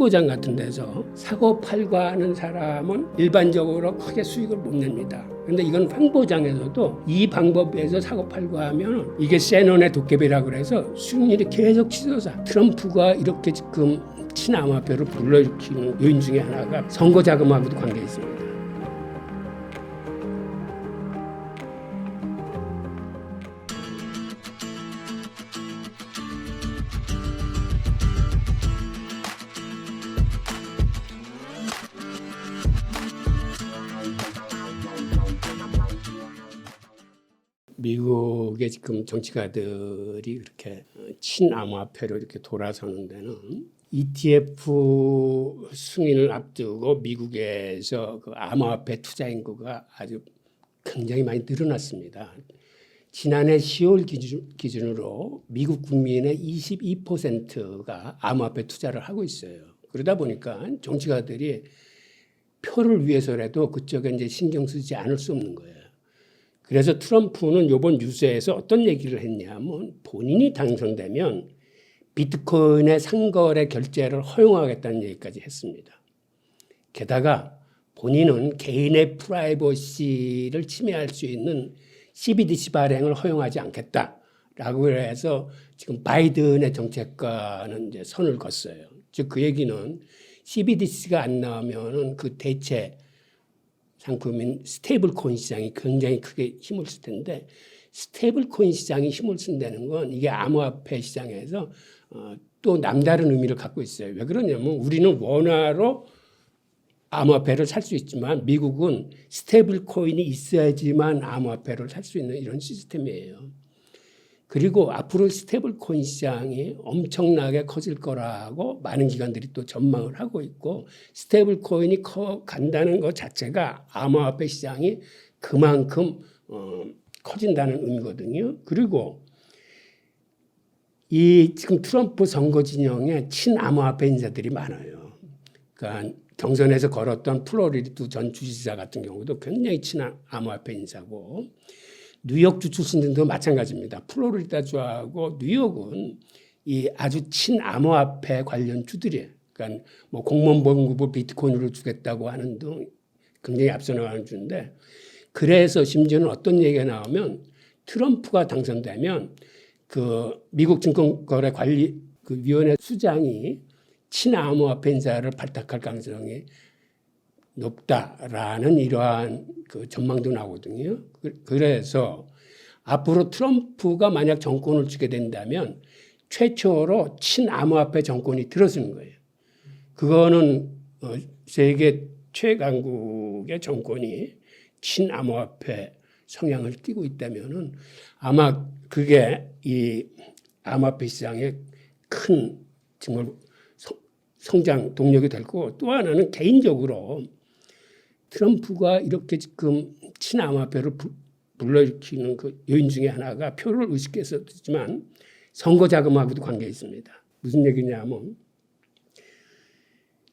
횡보장 같은 데서 사고 팔고 하는 사람은 일반적으로 크게 수익을 못 냅니다. 근데 이건 횡보장에서도 이 방법에서 사고 팔고 하면 이게 세논의 도깨비라고 그래서 수익률이 계속 치솟아. 트럼프가 이렇게 지금 친암호화폐를 불러일으키는 요인 중에 하나가 선거 자금하고도 관계 있습니다. 미국의 지금 정치가들이 그렇게 친암호화폐로 이렇게 돌아서는 데는 ETF 승인을 앞두고 미국에서 그 암호화폐 투자 인구가 아주 굉장히 많이 늘어났습니다. 지난해 10월 기준으로 미국 국민의 22%가 암호화폐 투자를 하고 있어요. 그러다 보니까 정치가들이 표를 위해서라도 그쪽에 이제 신경 쓰지 않을 수 없는 거예요. 그래서 트럼프는 이번 뉴스에서 어떤 얘기를 했냐면 본인이 당선되면 비트코인의 상거래 결제를 허용하겠다는 얘기까지 했습니다. 게다가 본인은 개인의 프라이버시를 침해할 수 있는 CBDC 발행을 허용하지 않겠다라고 해서 지금 바이든의 정책과는 이제 선을 긋어요. 즉 그 얘기는 CBDC가 안 나오면은 그 대체 상품인 스테이블 코인 시장이 굉장히 크게 힘을 쓸 텐데 스테이블 코인 시장이 힘을 쓴다는 건 이게 암호화폐 시장에서 또 남다른 의미를 갖고 있어요. 왜 그러냐면 우리는 원화로 암호화폐를 살 수 있지만 미국은 스테이블 코인이 있어야지만 암호화폐를 살 수 있는 이런 시스템이에요. 그리고 앞으로 스테이블 코인 시장이 엄청나게 커질 거라고 많은 기관들이 또 전망을 하고 있고 스테이블 코인이 간다는 것 자체가 암호화폐 시장이 그만큼 커진다는 의미거든요. 그리고 이 지금 트럼프 선거 진영에 친암호화폐 인사들이 많아요. 그러니까 경선에서 걸었던 플로리다 전 주지사 같은 경우도 굉장히 친암호화폐 인사고 뉴욕주 출신들도 마찬가지입니다. 플로리다주하고 뉴욕은 이 아주 친암호화폐 관련 주들이에요. 그러니까 뭐 공무원 봉급을 비트코인으로 주겠다고 하는 등 굉장히 앞서 나가는 주인데 그래서 심지어는 어떤 얘기가 나오면 트럼프가 당선되면 그 미국 증권거래관리 그 위원회 수장이 친암호화폐 인사를 발탁할 가능성이 높다라는 이러한 그 전망도 나오거든요. 그래서 앞으로 트럼프가 만약 정권을 쥐게 된다면 최초로 친암호화폐 정권이 들어서는 거예요. 그거는 세계 최강국의 정권이 친암호화폐 성향을 띠고 있다면은 아마 그게 이 암호화폐 시장의 큰 정말 성장 동력이 될 거고 또 하나는 개인적으로 트럼프가 이렇게 지금 친암호화폐를 불러일으키는 그 요인 중에 하나가 표를 의식해서지만 선거 자금하고도 관계 있습니다. 무슨 얘기냐면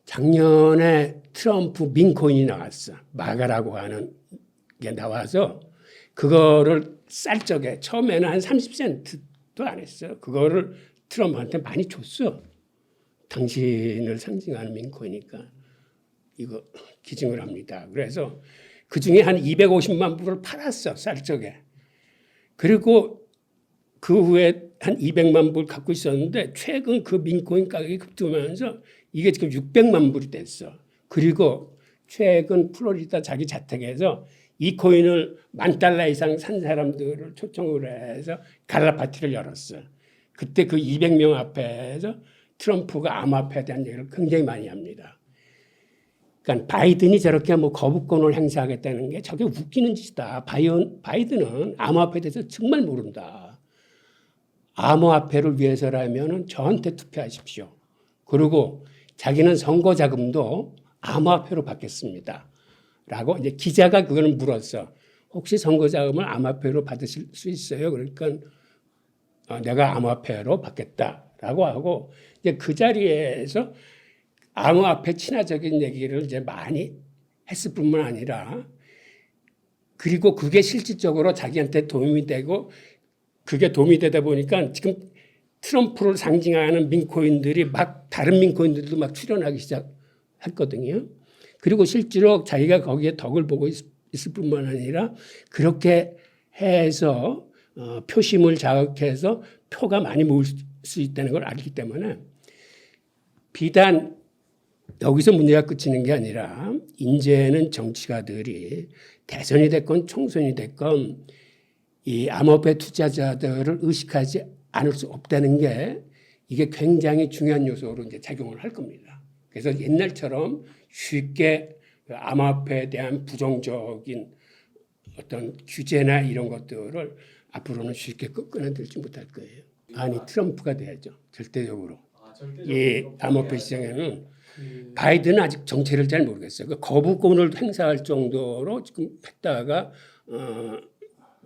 작년에 트럼프 민코인이 나왔어. 마가라고 하는 게 나와서 그거를 쌀 적에 처음에는 한 30센트도 안 했어. 그거를 트럼프한테 많이 줬어. 당신을 상징하는 민코이니까 이거 기증을 합니다. 그래서 그중에 한 250만 불을 팔았어. 쌀 적에. 그리고 그 후에 한 200만 불 갖고 있었는데 최근 그 민코인 가격이 급등하면서 이게 지금 600만 불이 됐어. 그리고 최근 플로리다 자기 자택에서 이 코인을 $10,000 이상 산 사람들을 초청을 해서 갈라 파티를 열었어. 그때 그 200명 앞에서 트럼프가 암호화폐에 대한 얘기를 굉장히 많이 합니다. 그러니까 바이든이 저렇게 뭐 거부권을 행사하겠다는 게 저게 웃기는 짓이다. 바이든은 암호화폐에 대해서 정말 모른다. 암호화폐를 위해서라면 저한테 투표하십시오. 그리고 자기는 선거 자금도 암호화폐로 받겠습니다. 라고 이제 기자가 그걸 물었어. 혹시 선거 자금을 암호화폐로 받으실 수 있어요? 그러니까 내가 암호화폐로 받겠다라고 하고 이제 그 자리에서 암호화폐 친화적인 얘기를 이제 많이 했을 뿐만 아니라 그리고 그게 실질적으로 자기한테 도움이 되고 그게 도움이 되다 보니까 지금 트럼프를 상징하는 민코인들이 막 다른 민코인들도 막 출연하기 시작했거든요. 그리고 실제로 자기가 거기에 덕을 보고 있을 뿐만 아니라 그렇게 해서 표심을 자극해서 표가 많이 모을 수 있다는 걸 알기 때문에 비단 여기서 문제가 끝이는 게 아니라 이제는 정치가들이 대선이 됐건 총선이 됐건 이 암호화폐 투자자들을 의식하지 않을 수 없다는 게 이게 굉장히 중요한 요소로 이제 작용을 할 겁니다. 그래서 옛날처럼 쉽게 암호화폐에 대한 부정적인 어떤 규제나 이런 것들을 앞으로는 쉽게 끊어들지 못할 거예요. 아니 트럼프가 돼야죠. 절대적으로. 이 암호화폐 시장에는 바이든은 아직 정체를 잘 모르겠어요. 그 거부권을 행사할 정도로 지금 했다가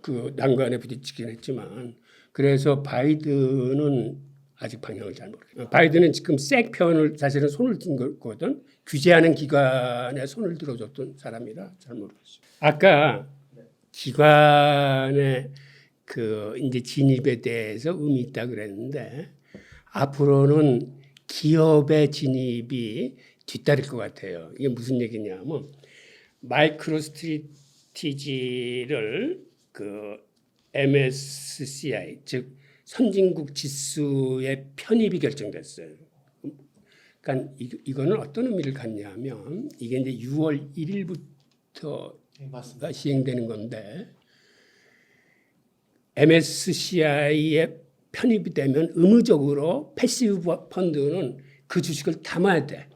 그 난관에 부딪히긴 했지만 그래서 바이든은 아직 방향을 잘 모르겠어요. 바이든은 지금 색 편을 사실은 손을 든 거거든. 규제하는 기관에 손을 들어줬던 사람이라 잘 모르겠어요. 아까 기관의 그 이제 진입에 대해서 의미 있다 그랬는데 앞으로는 기업의 진입이 뒤따를 것 같아요. 이게 무슨 얘기냐면 마이크로 스트래티지를 그 MSCI 즉 선진국 지수의 편입이 결정됐어요. 그러니까 이거는 어떤 의미를 갖냐면 이게 이제 6월 1일부터가 시행되는 건데 MSCI에 편입이 되면 의무적으로 패시브 펀드는 그 주식을 담아야 돼.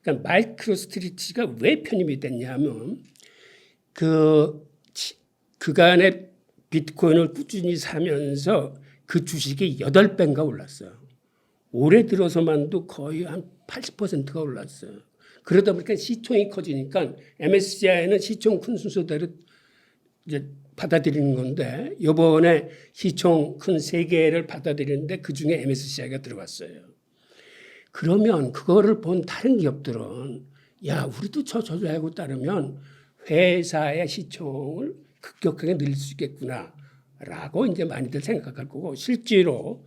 그러니까 마이크로 스트래티지가 왜 편입이 됐냐면 그간의 비트코인을 꾸준히 사면서 그 주식이 8배인가 올랐어요. 올해 들어서만도 거의 한 80%가 올랐어요. 그러다 보니까 시총이 커지니까 MSCI는 시총 큰 순서대로 이제 받아들이는 건데 이번에 시총 큰 3개를 받아들이는데 그중에 MSCI가 들어갔어요. 그러면 그거를 본 다른 기업들은 야 우리도 저 조작하고 따르면 회사의 시총을 급격하게 늘릴 수 있겠구나라고 이제 많이들 생각할 거고 실제로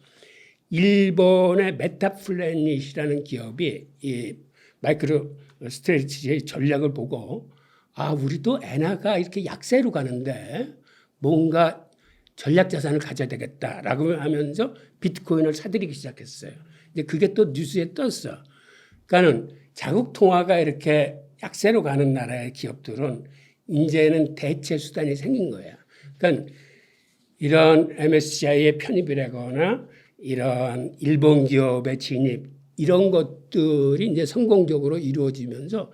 일본의 메타플래닛이라는 기업이 이 마이크로 스트래티지의 전략을 보고 아 우리도 엔화가 이렇게 약세로 가는데 뭔가 전략 자산을 가져야 되겠다라고 하면서 비트코인을 사들이기 시작했어요. 이제 그게 또 뉴스에 떴어. 그러니까는 자국 통화가 이렇게 약세로 가는 나라의 기업들은 이제는 대체 수단이 생긴 거야. 그러니까 이런 MSCI에 편입이라거나 이런 일본 기업의 진입 이런 것들이 이제 성공적으로 이루어지면서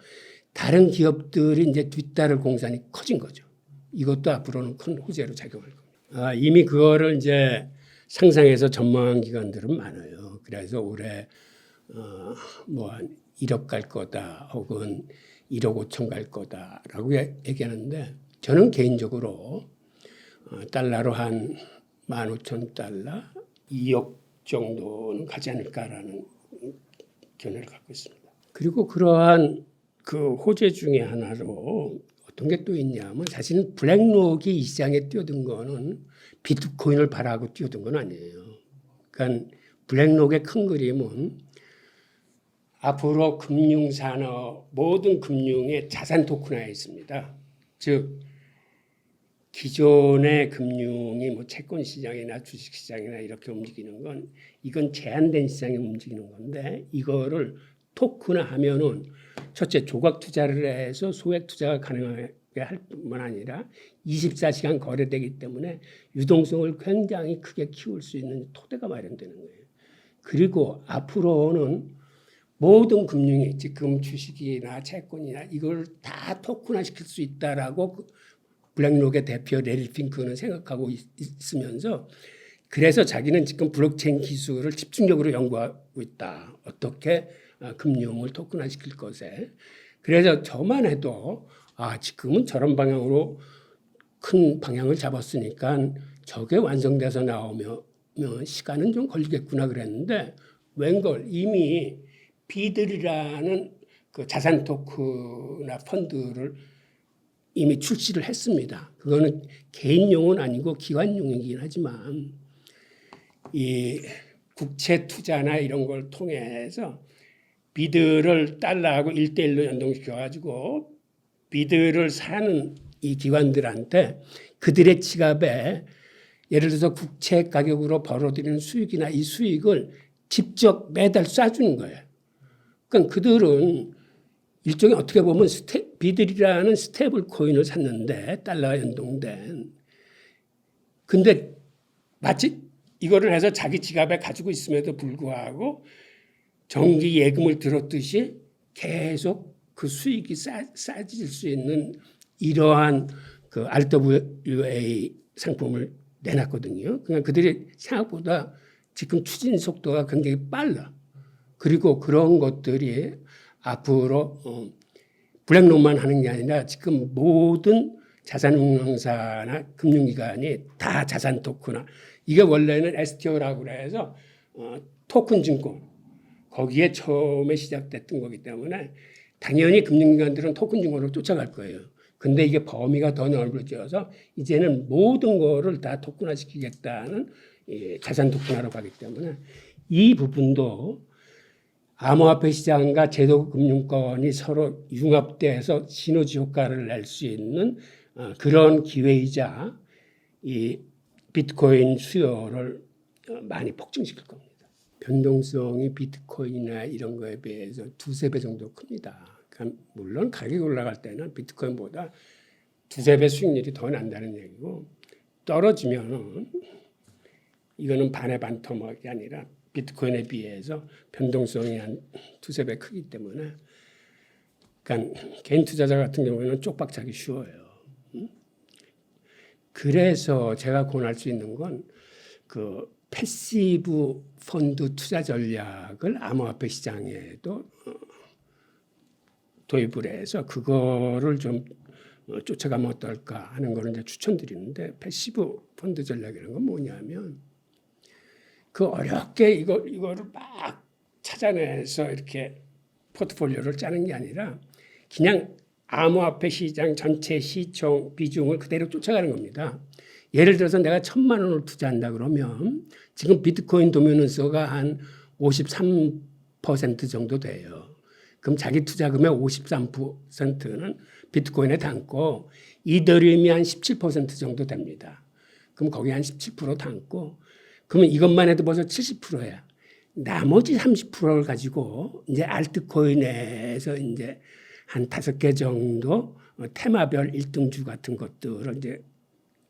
다른 기업들이 이제 뒤따를 공산이 커진 거죠. 이것도 앞으로는 큰 호재로 작용할 겁니다. 이미 그거를 이제 상상해서 전망한 기관들은 많아요. 그래서 올해 뭐 한 1억 갈 거다 혹은 1억 5천 갈 거다라고 얘기하는데 저는 개인적으로 달러로 한 15,000달러 2억 정도는 가지 않을까라는 견해를 갖고 있습니다. 그리고 그러한 그 호재 중에 하나로 어떤 게 또 있냐면 사실은 블랙록이 이 시장에 뛰어든 거는 비트코인을 바라고 뛰어든 건 아니에요. 그러니까 블랙록의 큰 그림은 앞으로 금융산업 모든 금융의 자산 토큰화에 있습니다. 즉 기존의 금융이 뭐 채권 시장이나 주식 시장이나 이렇게 움직이는 건 이건 제한된 시장에 움직이는 건데 이거를 토큰화하면은 첫째 조각 투자를 해서 소액 투자가 가능하게 할 뿐만 아니라 24시간 거래되기 때문에 유동성을 굉장히 크게 키울 수 있는 토대가 마련되는 거예요. 그리고 앞으로는 모든 금융이 지금 주식이나 채권이나 이걸 다 토큰화 시킬 수 있다라고 블랙록의 대표 레리 핑크는 생각하고 있으면서 그래서 자기는 지금 블록체인 기술을 집중적으로 연구하고 있다. 어떻게 금융을 토큰화 시킬 것에. 그래서 저만 해도 지금은 저런 방향으로 큰 방향을 잡았으니까 저게 완성돼서 나오면 시간은 좀 걸리겠구나 그랬는데 웬걸 이미 비들이라는 그 자산 토큰이나 펀드를 이미 출시를 했습니다. 그거는 개인용은 아니고 기관용이긴 하지만 이 국채 투자나 이런 걸 통해서 비드를 달러하고 1대1로 연동시켜가지고 비드를 사는 이 기관들한테 그들의 지갑에 예를 들어서 국채 가격으로 벌어들이는 수익이나 이 수익을 직접 매달 쏴주는 거예요. 그러니까 그들은 일종의 어떻게 보면 비들이라는 스테이블 코인을 샀는데 달러와 연동된. 근데 마치 이거를 해서 자기 지갑에 가지고 있음에도 불구하고 정기 예금을 들었듯이 계속 그 수익이 쌓여질 수 있는 이러한 그 RWA 상품을 내놨거든요. 그러니까 그들이 생각보다 지금 추진 속도가 굉장히 빨라. 그리고 그런 것들이 앞으로 블랙론만 하는 게 아니라 지금 모든 자산운용사나 금융기관이 다 자산 토큰화. 이게 원래는 STO라고 해서 토큰 증권. 거기에 처음에 시작됐던 거기 때문에 당연히 금융기관들은 토큰 증권으로 쫓아갈 거예요. 근데 이게 범위가 더 넓어져서 이제는 모든 거를 다 토큰화시키겠다는 자산 토큰화로 가기 때문에 이 부분도 암호화폐 시장과 제도금융권이 서로 융합돼서 시너지 효과를 낼 수 있는 그런 기회이자 이 비트코인 수요를 많이 폭증시킬 겁니다. 변동성이 비트코인이나 이런 거에 비해서 2~3배 정도 큽니다. 그러니까 물론 가격이 올라갈 때는 비트코인보다 2~3배 수익률이 더 난다는 얘기고 떨어지면은 이거는 반의 반토막이 아니라 비트코인에 비해서 변동성이 한 2~3배 크기 때문에 그러니까 개인 투자자 같은 경우에는 쪽박차기 쉬워요. 그래서 제가 권할 수 있는 건 그 패시브 펀드 투자 전략을 암호화폐 시장에도 도입을 해서 그거를 좀 쫓아가면 어떨까 하는 거를 이제 추천드리는데 패시브 펀드 전략이라는 건 뭐냐면 그 어렵게 이거를 막 찾아내서 이렇게 포트폴리오를 짜는 게 아니라 그냥 암호화폐 시장 전체 시총 비중을 그대로 쫓아가는 겁니다. 예를 들어서 내가 1,000만 원을 투자한다 그러면 지금 비트코인 도미넌스가 한 53% 정도 돼요. 그럼 자기 투자금의 53%는 비트코인에 담고 이더리움이 한 17% 정도 됩니다. 그럼 거기 한 17% 담고 그러면 이것만 해도 벌써 70%야. 나머지 30%를 가지고 이제 알트코인에서 이제 한 5개 정도 테마별 1등주 같은 것들을 이제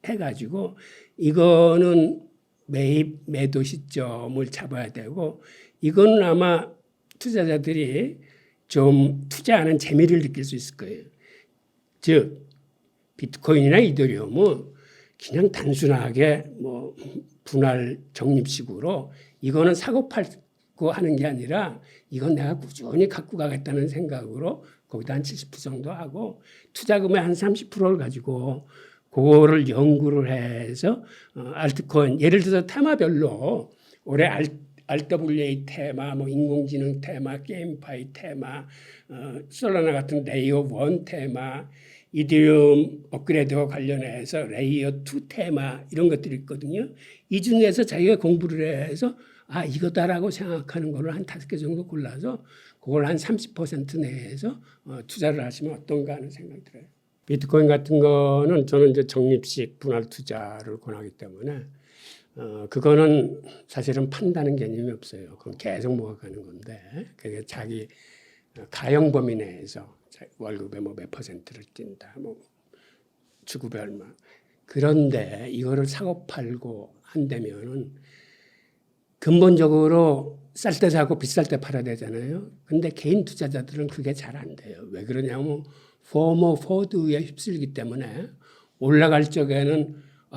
해가지고 이거는 매입 매도 시점을 잡아야 되고 이거는 아마 투자자들이 좀 투자하는 재미를 느낄 수 있을 거예요. 즉 비트코인이나 이더리움은 그냥 단순하게 뭐 분할 적립식으로 이거는 사고 팔고 하는 게 아니라 이건 내가 꾸준히 갖고 가겠다는 생각으로 거기다 한 70% 정도 하고 투자금의 한 30%를 가지고 그거를 연구를 해서 알트코인 예를 들어서 테마별로 올해 RWA 테마, 뭐 인공지능 테마, 게임파이 테마, 솔라나 같은 레이어 1 테마, 이더리움 업그레이드와 관련해서 레이어 2 테마 이런 것들이 있거든요. 이 중에서 자기가 공부를 해서 이거다라고 생각하는 거를 한 5개 정도 골라서 그걸 한 30% 내에서 투자를 하시면 어떤가 하는 생각이 들어요. 비트코인 같은 거는 저는 이제 적립식 분할 투자를 권하기 때문에 그거는 사실은 판다는 개념이 없어요. 그건 계속 모아가는 건데 그게 자기 가용 범위 내에서 월급의 뭐 몇 %를 뛴다, 뭐 주급이 얼마. 그런데 이거를 사고 팔고 한다면은 근본적으로 쌀 때 사고 비쌀 때 팔아야 되잖아요. 근데 개인 투자자들은 그게 잘 안 돼요. 왜 그러냐면 포모 포드에 휩쓸기 때문에 올라갈 적에는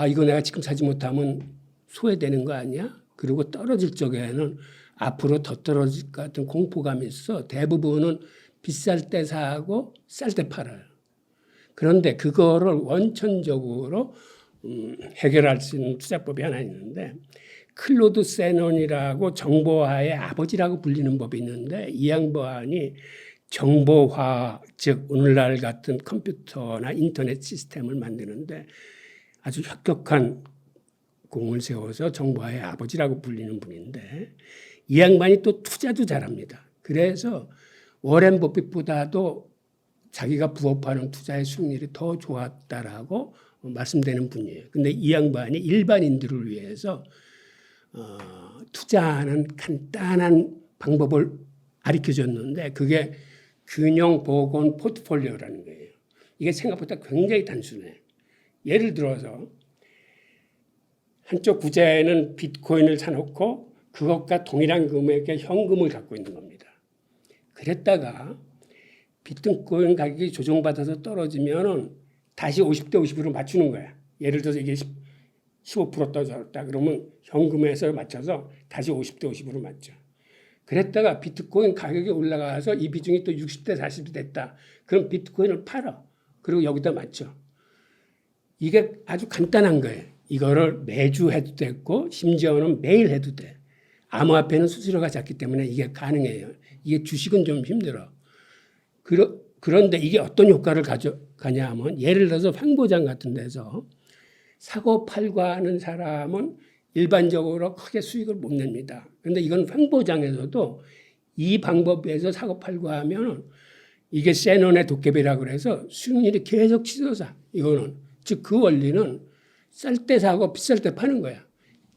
이거 내가 지금 사지 못하면 소외되는 거 아니야? 그리고 떨어질 적에는 앞으로 더 떨어질 것 같은 공포감이 있어. 대부분은 비쌀 때 사고 쌀 때 팔아요. 그런데 그거를 원천적으로 해결할 수 있는 투자법이 하나 있는데 클로드 세논이라고 정보화의 아버지라고 불리는 법이 있는데 이 양반이 정보화, 즉 오늘날 같은 컴퓨터나 인터넷 시스템을 만드는데 아주 혁혁한 공을 세워서 정부화의 아버지라고 불리는 분인데 이 양반이 또 투자도 잘합니다. 그래서 워렌 버핏보다도 자기가 부업하는 투자의 수익률이 더 좋았다라고 말씀되는 분이에요. 근데 이 양반이 일반인들을 위해서 투자하는 간단한 방법을 가르쳐줬는데 그게 균형 복원 포트폴리오라는 거예요. 이게 생각보다 굉장히 단순해. 예를 들어서 한쪽 구자에는 비트코인을 사놓고 그것과 동일한 금액의 현금을 갖고 있는 겁니다. 그랬다가 비트코인 가격이 조정받아서 떨어지면 다시 50대 50으로 맞추는 거야. 예를 들어서 이게 15% 떨어졌다. 그러면 현금에서 맞춰서 다시 50대 50으로 맞죠. 그랬다가 비트코인 가격이 올라가서 이 비중이 또 60대 40이 됐다. 그럼 비트코인을 팔아. 그리고 여기다 맞춰. 이게 아주 간단한 거예요. 이거를 매주 해도 되고 심지어는 매일 해도 돼. 암호화폐는 수수료가 작기 때문에 이게 가능해요. 이게 주식은 좀 힘들어. 그런데 이게 어떤 효과를 가져가냐 하면 예를 들어서 횡보장 같은 데서 사고 팔고 하는 사람은 일반적으로 크게 수익을 못 냅니다. 그런데 이건 횡보장에서도 이 방법에서 사고 팔고 하면 이게 세논의 도깨비라고 그래서 수익률이 계속 치솟아. 이거는 즉 그 원리는 쌀 때 사고 비쌀 때 파는 거야.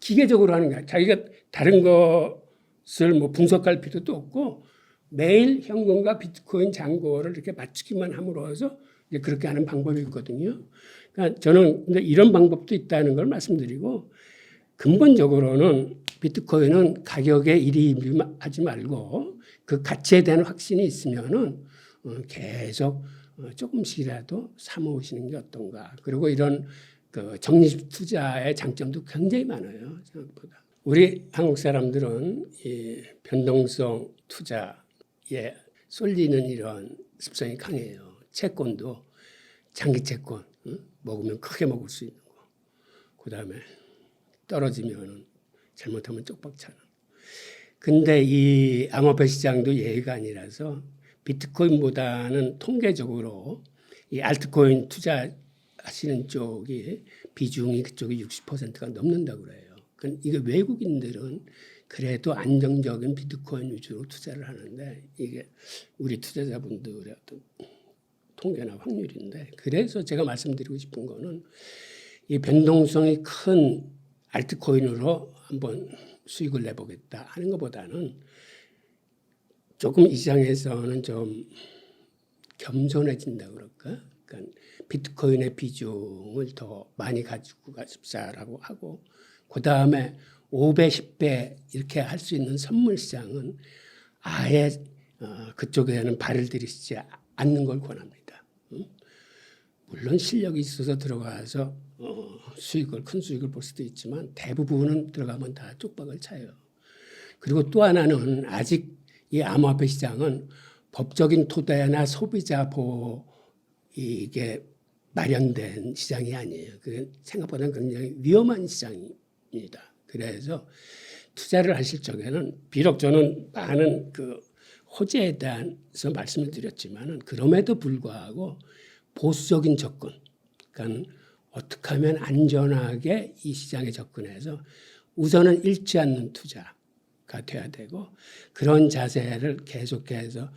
기계적으로 하는 거야. 자기가 다른 것을 뭐 분석할 필요도 없고 매일 현금과 비트코인 잔고를 이렇게 맞추기만 함으로써 이제 그렇게 하는 방법이 있거든요. 그러니까 저는 근데 이런 방법도 있다는 걸 말씀드리고 근본적으로는 비트코인은 가격에 일희일비하지 말고 그 가치에 대한 확신이 있으면은 계속 조금씩이라도 사모으시는 게 어떤가. 그리고 이런 그 적립 투자의 장점도 굉장히 많아요. 생각보다. 우리 한국 사람들은 이 변동성 투자에 쏠리는 이런 습성이 강해요. 채권도 장기 채권 먹으면 크게 먹을 수 있는 거. 그다음에 떨어지면 잘못하면 쪽박차는. 근데 이 암호화폐 시장도 예의가 아니라서 비트코인보다는 통계적으로 이 알트코인 투자하시는 쪽이 비중이 그쪽이 60%가 넘는다고 그래요. 이게 외국인들은 그래도 안정적인 비트코인 위주로 투자를 하는데 이게 우리 투자자분들의 어떤 통계나 확률인데 그래서 제가 말씀드리고 싶은 거는 이 변동성이 큰 알트코인으로 한번 수익을 내보겠다 하는 것보다는 조금 이 시장에서는 좀 겸손해진다 그럴까? 그러니까 비트코인의 비중을 더 많이 가지고 가십사라고 하고 그다음에 5배, 10배 이렇게 할 수 있는 선물 시장은 아예 그쪽에는 발을 들이시지 않는 걸 권합니다. 물론 실력이 있어서 들어가서 큰 수익을 볼 수도 있지만 대부분은 들어가면 다 쪽박을 차요. 그리고 또 하나는 아직 이 암호화폐 시장은 법적인 토대나 소비자 보호 이게 마련된 시장이 아니에요. 그게 생각보다는 굉장히 위험한 시장입니다. 그래서 투자를 하실 적에는 비록 저는 많은 그 호재에 대해서 말씀을 드렸지만은 그럼에도 불구하고 보수적인 접근, 그러니까 어떻게 하면 안전하게 이 시장에 접근해서 우선은 잃지 않는 투자가 돼야 되고 그런 자세를 계속해서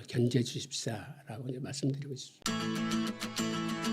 견지해 주십사라고 말씀드리고 싶습니다.